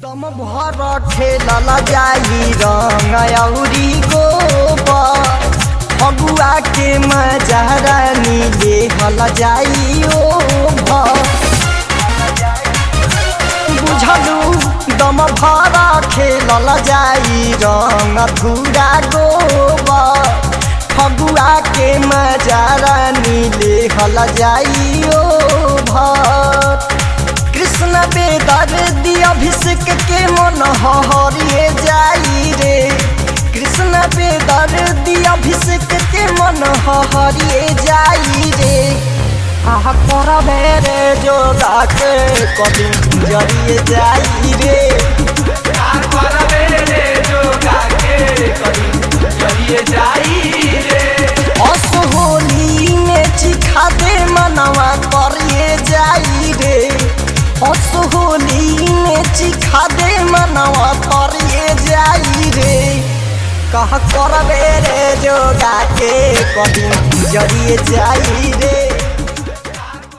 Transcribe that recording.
दम भर खेलल जाई रंग अउरी गोबर फगुआ के मजा रानी लेहल जाई ओभर बुझलू दम भर खेलल जाई रंग धूरा गोबर फगुआ के मजा रानी लेहल जाई ओभर कृष्ण बेदर्दी अभिषेक के मन हरिए जाई रे कृष्ण बेदर्दी अभिषेक के मन हरिए जाई रे आह करबे रे जोगा के कभी जरिए जाई रे आह करबे रे जोगा के कभी जरिए जाई रे असहोली में चिखा दे मनवा करिए जाई रे असहोली में चिखा दे मनवा करिए जाई रे कह करबे रे जोगा के कभी जरिए जाई रे।